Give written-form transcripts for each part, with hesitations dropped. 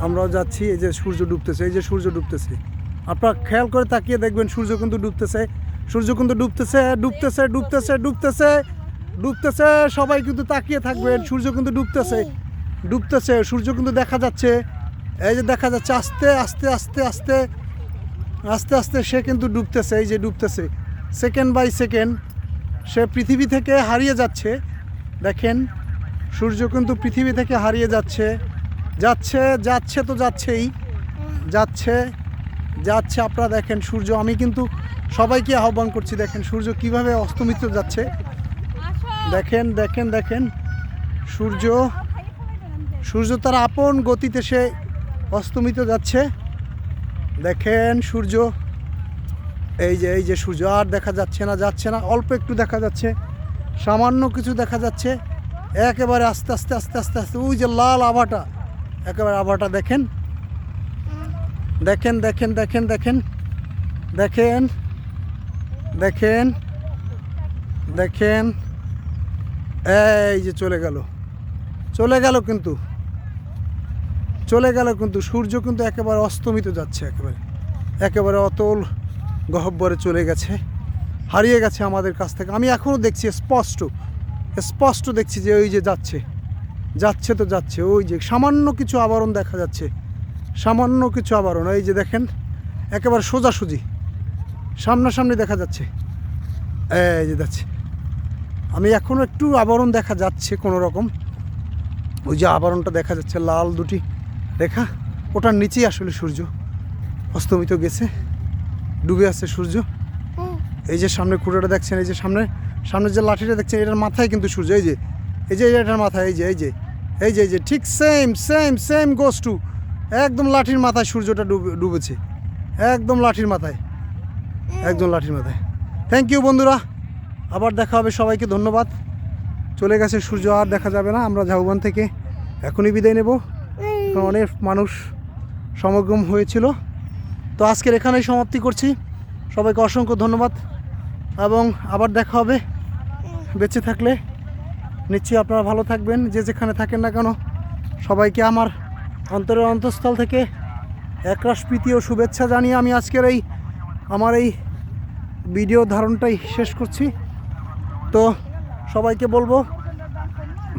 আমরাও যাচ্ছি। এই যে সূর্য ডুবতেছে, এই যে সূর্য ডুবতেছে। আপনারা খেয়াল করে তাকিয়ে দেখবেন সূর্য কিন্তু ডুবতেছে, সূর্য কিন্তু ডুবতেছে ডুবতেছে ডুবতেছে ডুবতেছে ডুবতেছে। সবাই কিন্তু তাকিয়ে থাকবেন, সূর্য কিন্তু ডুবতেছে ডুবতেছে। সূর্য কিন্তু দেখা যাচ্ছে, এই যে দেখা যাচ্ছে আস্তে আস্তে আস্তে আস্তে আস্তে আস্তে সে কিন্তু ডুবতেছে। এই যে ডুবতেছে, সেকেন্ড বাই সেকেন্ড সে পৃথিবী থেকে হারিয়ে যাচ্ছে। দেখেন সূর্য কিন্তু পৃথিবী থেকে হারিয়ে যাচ্ছে, যাচ্ছে যাচ্ছে তো যাচ্ছেই, যাচ্ছে যাচ্ছে। আপনারা দেখেন সূর্য, আমি কিন্তু সবাইকে আহ্বান করছি, দেখেন সূর্য কিভাবে অস্তমিত যাচ্ছে। দেখেন দেখেন দেখেন সূর্য, সূর্য তার আপন গতিতে সে অস্তমিত যাচ্ছে। দেখেন সূর্য, এই যে সূর্য আর দেখা যাচ্ছে না, যাচ্ছে না, অল্প একটু দেখা যাচ্ছে, সামান্য কিছু দেখা যাচ্ছে। একেবারে আস্তে আস্তে আস্তে আস্তে আস্তে ওই যে লাল আভাটা, একেবারে আভাটা দেখেন দেখেন দেখেন দেখেন দেখেন দেখেন দেখেন দেখেন এই যে চলে গেল, চলে গেল কিন্তু, চলে গেল কিন্তু সূর্য কিন্তু একেবারে অস্তমিত যাচ্ছে, একেবারে একেবারে অতল গহ্বরে চলে গেছে, হারিয়ে গেছে আমাদের কাছ থেকে। আমি এখনও দেখছি স্পষ্ট স্পষ্ট দেখছি যে ওই যে যাচ্ছে, যাচ্ছে তো যাচ্ছে। ওই যে সামান্য কিছু আবরণ দেখা যাচ্ছে, সামান্য কিছু আবরণ। এই যে দেখেন একেবারে সোজাসুজি সামনাসামনি দেখা যাচ্ছে, এই যে যাচ্ছে। আমি এখনও একটু আবরণ দেখা যাচ্ছে কোনো রকম, ওই যে আবরণটা দেখা যাচ্ছে লাল দুটি রেখা, ওটার নিচেই আসলে সূর্য অস্তমিত গেছে, ডুবে আছে সূর্য। এই যে সামনে খুঁটাটা দেখছেন, এই যে সামনে সামনে যে লাঠিটা দেখছেন, এটার মাথায় কিন্তু সূর্য, এই যে এই যে এটার মাথায়, এই যে এই যে এই যে এই যে ঠিক same same same goes to, একদম লাঠির মাথায় সূর্যটা ডুবেছে, একদম লাঠির মাথায়, একদম লাঠির মাথায়। থ্যাংক ইউ বন্ধুরা, আবার দেখা হবে, সবাইকে ধন্যবাদ। চলে গেছে সূর্য, আর দেখা যাবে না। আমরা ঝাউবন থেকে এখনই বিদায় নেব, অনেক মানুষ সমাগম হয়েছিল। তো আজকের এখানেই সমাপ্তি করছি, সবাইকে অসংখ্য ধন্যবাদ এবং আবার দেখা হবে বেঁচে থাকলে। নিশ্চয়ই আপনারা ভালো থাকবেন, যে যেখানে থাকেন না কেন। সবাইকে আমার অন্তরের অন্তঃস্থল থেকে একরাশ প্রীতি ও শুভেচ্ছা জানিয়ে আমি আজকের আমার এই ভিডিও ধারণটাই শেষ করছি। তো সবাইকে বলবো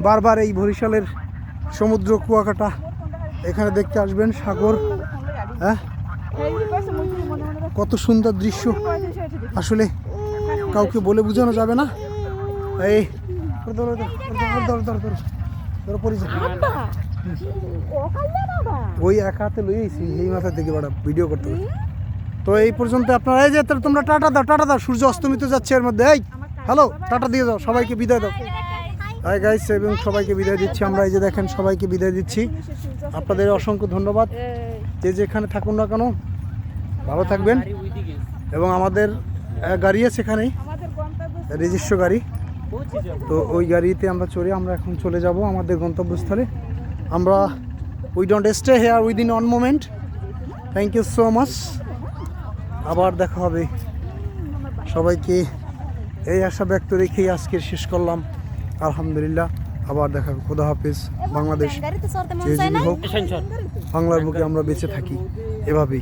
বারবার এই বরিশালের সমুদ্র কুয়াকাটা এখানে দেখতে আসবেন, সাগর, হ্যাঁ কত সুন্দর দৃশ্য, আসলে কাউকে বলে বোঝানো যাবে না। এই ওই এক হাতে লইয়েছি, এই মাথা থেকে বড় ভিডিও করতে হবে। তো এই পর্যন্ত আপনারা, এই যে তোমরা টাটা দাও, টাটা দাও, সূর্য অস্তমিত যাচ্ছে এর মধ্যে। এই হ্যালো, টাটা দিয়ে দাও, সবাইকে বিদায় দাও। হাই গাইস, এবং সবাইকে বিদায় দিচ্ছি আমরা। এই যে দেখেন সবাইকে বিদায় দিচ্ছি, আপনাদের অসংখ্য ধন্যবাদ। যে যেখানে থাকুন না কেন ভালো থাকবেন। এবং আমাদের গাড়ি আছে এখানেই, নিজস্ব গাড়ি, তো ওই গাড়িতে আমরা চড়ে আমরা এখন চলে যাব আমাদের গন্তব্যস্থলে। আমরা we don't stay here within one moment. Thank you so much, আবার দেখা হবে। সবাইকে এই আশা ব্যক্ত রেখেই আজকে শেষ করলাম। আলহামদুলিল্লাহ, আবার দেখা হবে। খোদা হাফেজ। বাংলাদেশ যে হোক, বাংলার বুকে আমরা বেঁচে থাকি এভাবেই।